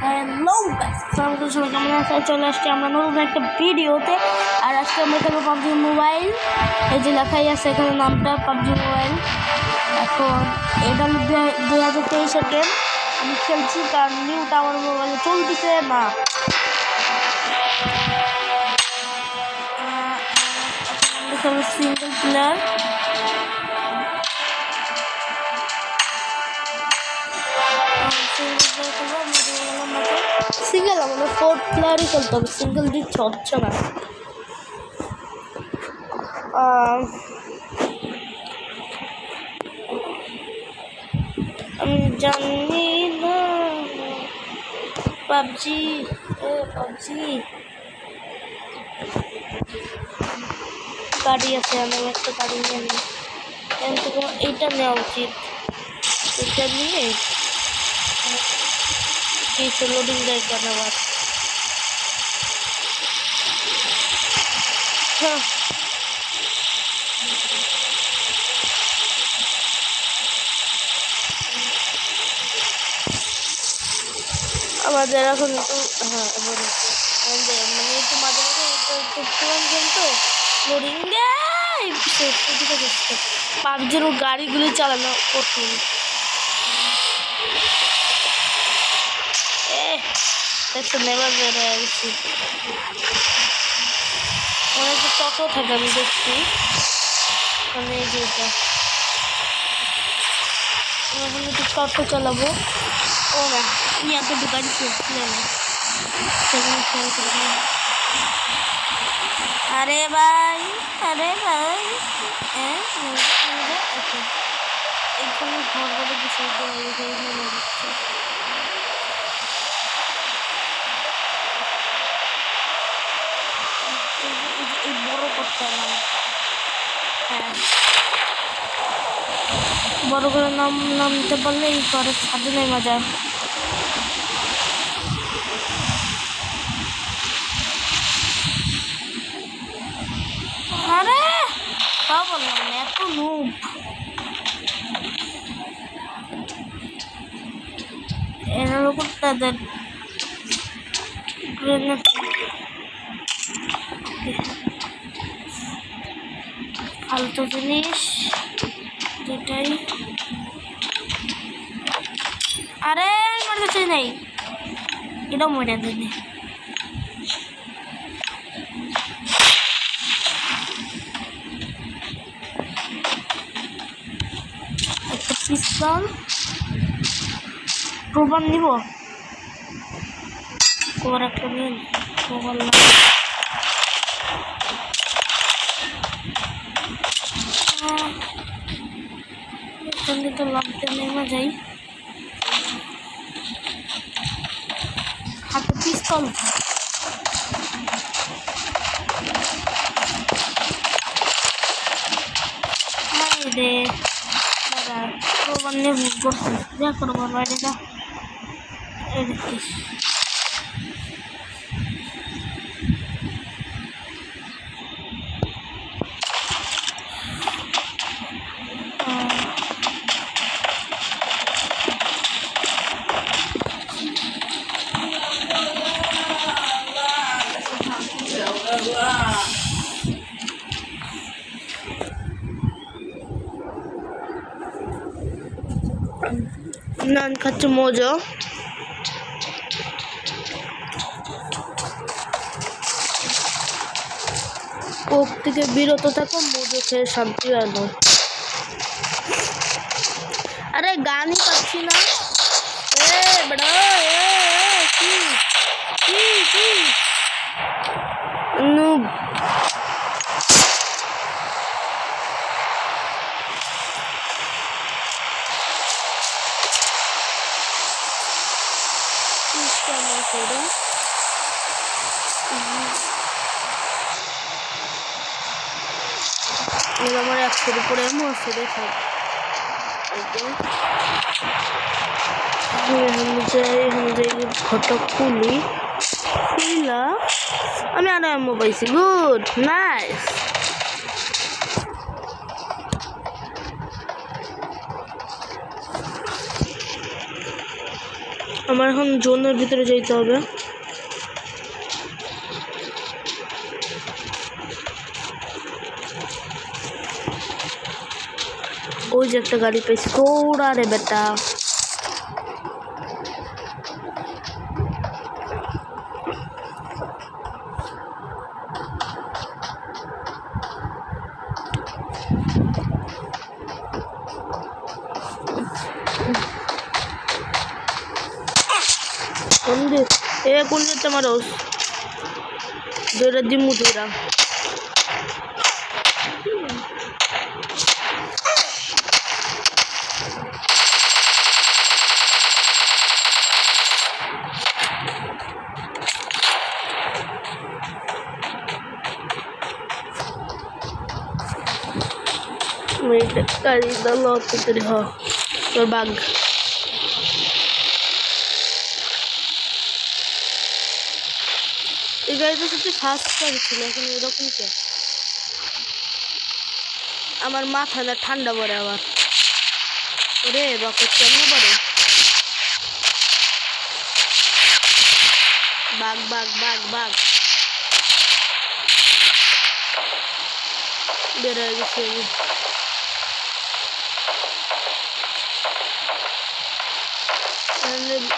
Hello সবাইকে কেমন আছে? চলে আসছি আমরা নতুন একটা ভিডিওতে। আর আজকে আমরা খেলবো পাবজি মোবাইল। এই যে লেখাই আছে এখানে নামটা পাবজি মোবাইল। এখন এটা হলো 2023-এর গেম। আমি খেলছি কারণ নিউটা আমার মোবাইলে চলতেছে না। খেলবো সিঙ্গেল প্লেয়ার। সিঙ্গেল আমাদের 4 প্লেয়ারই খেলতে হবে, সিঙ্গেল দিচ্ছে হচ্ছে না। আমি জানি না পাবজি গাড়ি আছে, আমি একটা গাড়ি নিয়ে নিই। কিন্তু এইটা নেওয়া উচিত, এটা নিয়ে কিছু লোডিং দেয় কেন আবার। আমাদের এখন একটু মানে একটু মাঝে মাঝে একটু পুরান গেম তো লোডিং দেয়। পাবজির গাড়িগুলি চালানো কঠিন। দেখছো নেবার বের হয়ে গেছি। অনেক টোটো থাকে আমি দেখছি, মানে এই যে এটা এখন একটু টোটো চালাবো। ও না আমি এত দোকান আরে ভাই এখানে ঘর ঘরে কিছু এই বড় করতে হবে। হ্যাঁ, বড় করে নামতে পারলে এই ঘরের সাথে নেই মজা। আরে তা বললাম এত নুব। এর উপর তাদের গ্রেনেড ফালতু জিনিস যেটাই। আরে আমার কাছে নেই, এটা মরে দেবে। একটা পিস্তল প্রমাণ নিব, ওর একটা নিয়ে বললাম। সঙ্গে তো লাগতে নেমে যাই। হাতে পিস্তল রে দাদা, প্রমাণ নিয়ে ভুল করছি। যা করবো বাইরে যা এদিকে। নান খাচ্ছে মজা। কোক থেকে বিরত থাকো, মজা খেয়ে শান্তি আনো। আরে গানই পাচ্ছি না। বড় কি কি কি নুব। আমার 100-এর উপরে মরছে ফটো খুলি আমি আরো এমও পাইছি। Good nice. আমার এখন জোনের ভিতরে যেতে হবে। ওই যে একটা গাড়ি পেয়েছি, দৌড়া রে বেটা। এ কোন যেতে মারোস দুইটা দিমু দুইটা। গাড়ি দল তৈরি হ তোর বাঘ। এই গাড়িটা সত্যি ফাস্ট গাড়ি ছিল, এখন এরকম কে? আমার মাথাটা ঠান্ডা পড়ে আবার। ওরে রকেট কেমন পড়ে? বাঘ বাঘ বাঘ বাঘ বের হয়ে গেছে।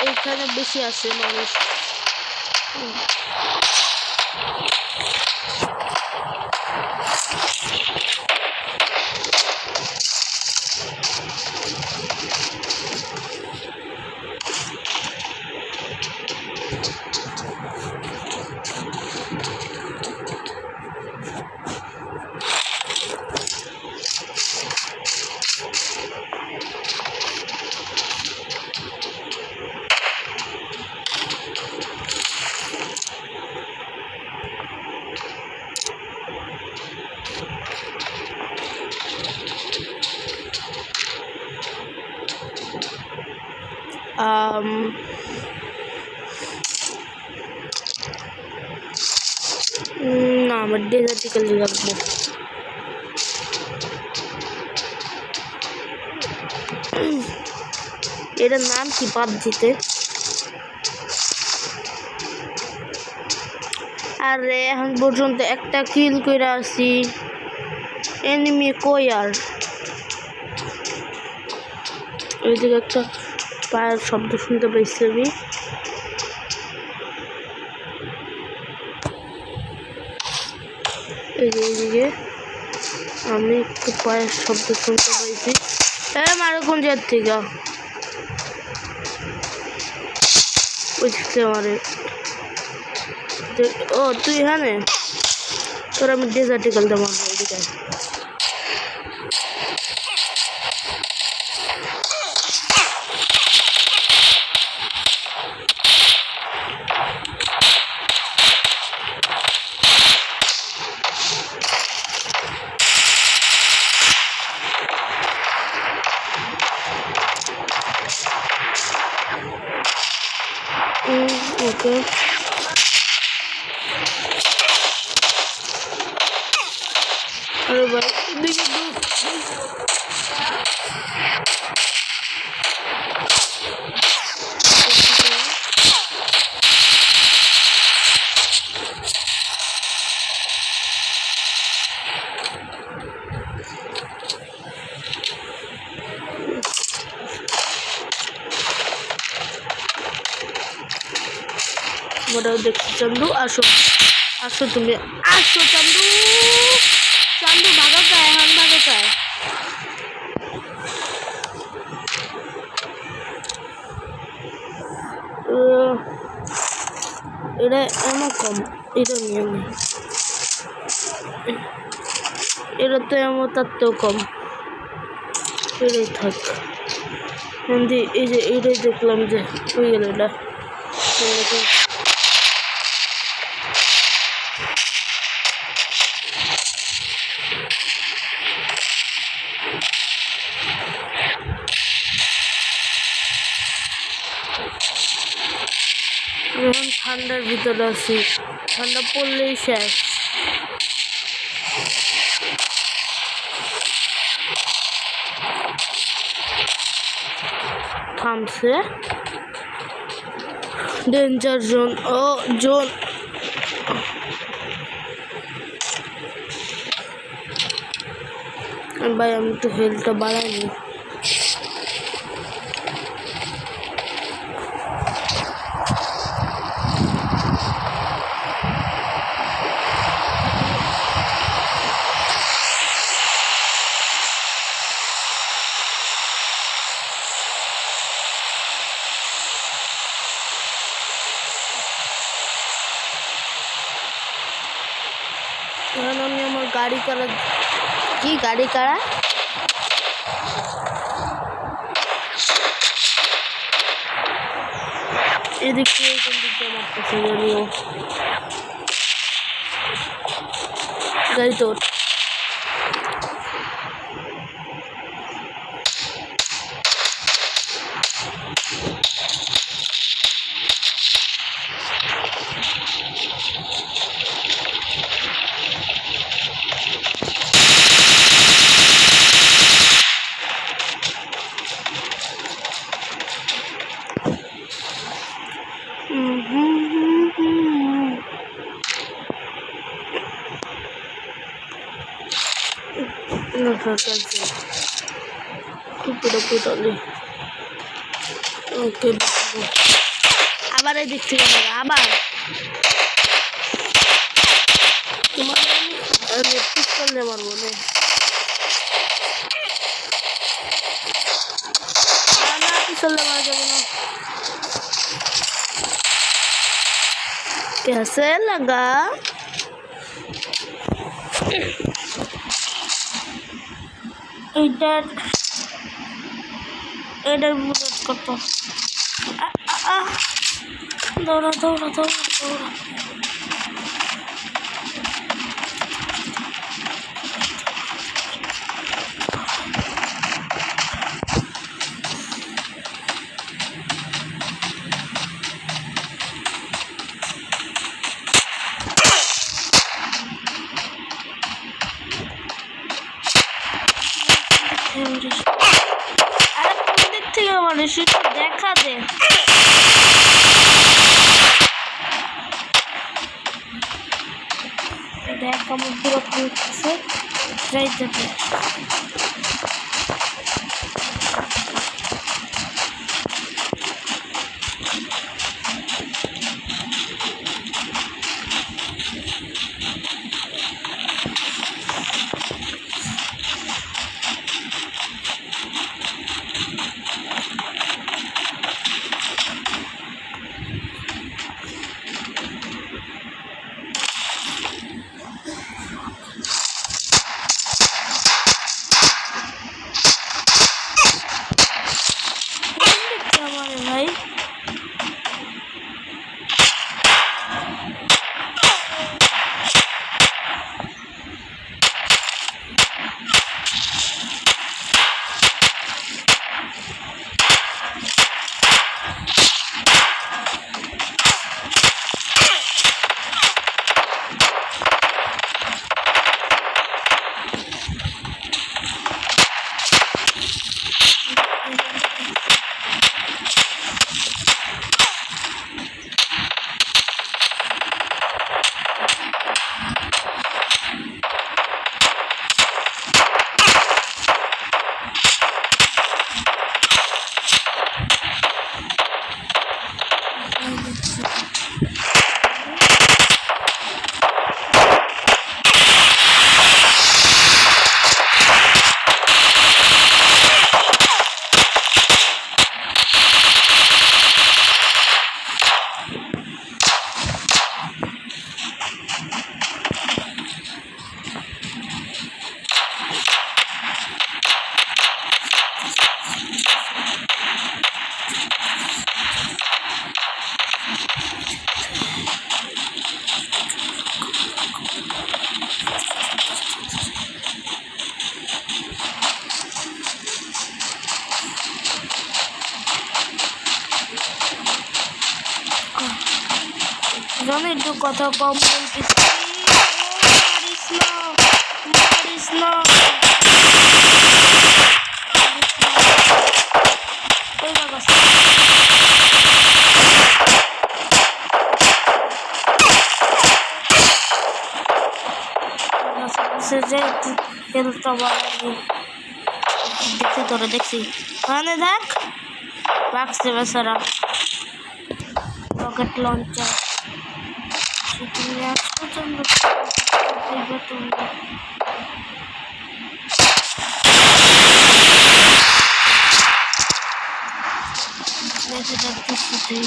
এইখানে বেশি আছে মানুষ। না আমার ডেজার্টিক্যাল লাগবো। এটার নাম কি পাবজিতে? আরে এখন পর্যন্ত একটা কিল করে আছি। এনিমি কই আর? ওইদিকে একটা পায়ের শব্দ শুনতে পাইছি আমি। এইদিকে আমি একটু পায়ের শব্দ শুনতে পাইছি। মারো কোন জায়গার থেকে? বুঝতে পারে। ও তুই এখানে? তোর আমি ডেজার্টিক্যাল দেবো এদিকে। ওকে আরে ভাই এদিকে মোটাও দেখছি। চান্দু আসো আসো, তুমি আসো চান্দু। চান্দু ভাগা চায়, এখন ভাগা চায়। এটা এমন কম, এটা নিয়ে নেই। এটা তো এমন তার তো কম, এটাই থাক। এই যে এইটাই দেখলাম যে হয়ে গেল এটা। এখন ঠান্ডার ভিতরে আছি, ঠান্ডা পড়লেই শেষ। থামছে ডেঞ্জার জোন ও জোন ভাই আমি একটু হেলথটা বাড়াইনি এখন আমি আমার গাড়ি কারা কি গাড়ি কারা এদিক থেকে কোন দিক দিয়ে মারতেছে জানিও গাড়ি তোর আবার এই দিক থেকে আবার তোমার আমি পিস্তল দিয়ে মারবো না পিস্তল দিয়ে মারা যাবো না कैसे लगा इधर इधर मदद करता दौड़ा दौड़ा दौड़ा दौड़ा আরে কোন দিক থেকে মানুষ দেখা দে দেখ আমার পুরো করতেছে যাইতে ভাই জানো একটু কথা কম বলতেছি মারিস না যে খেলতে পারি দেখছি তোরা দেখছি ওখানে দেখ রাখছে বেচারা রকেট লঞ্চার তুমি আজ পর্যন্ত তোমরা দেখে যাচ্ছি তুই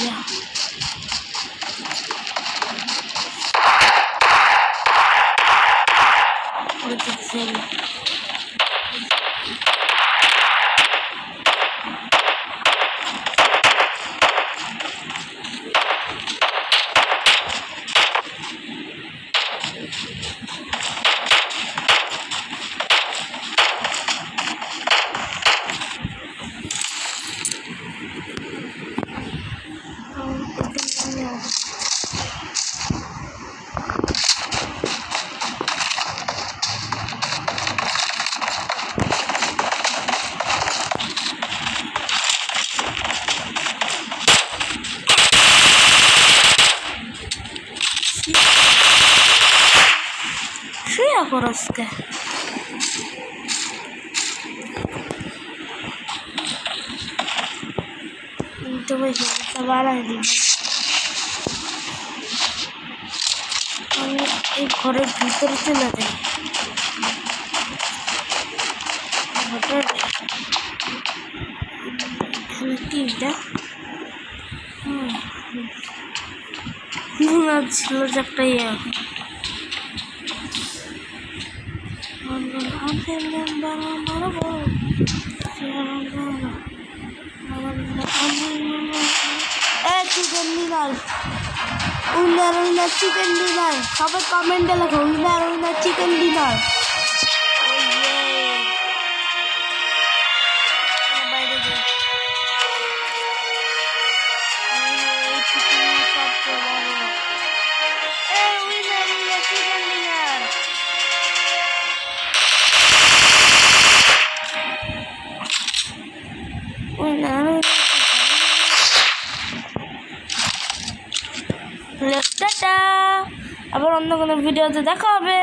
শুয়ে পড়সকে তো বসে বাড়াই দিব আমি এই ঘরের ভিতরে চলে যাই এখানে কি এটা ছিল যে একটা ইয়ে chicken dinner winner winner chicken dinner সবাই কমেন্টে লেখো winner winner chicken dinner tata আবার অন্য কোনো ভিডিওতে দেখা হবে।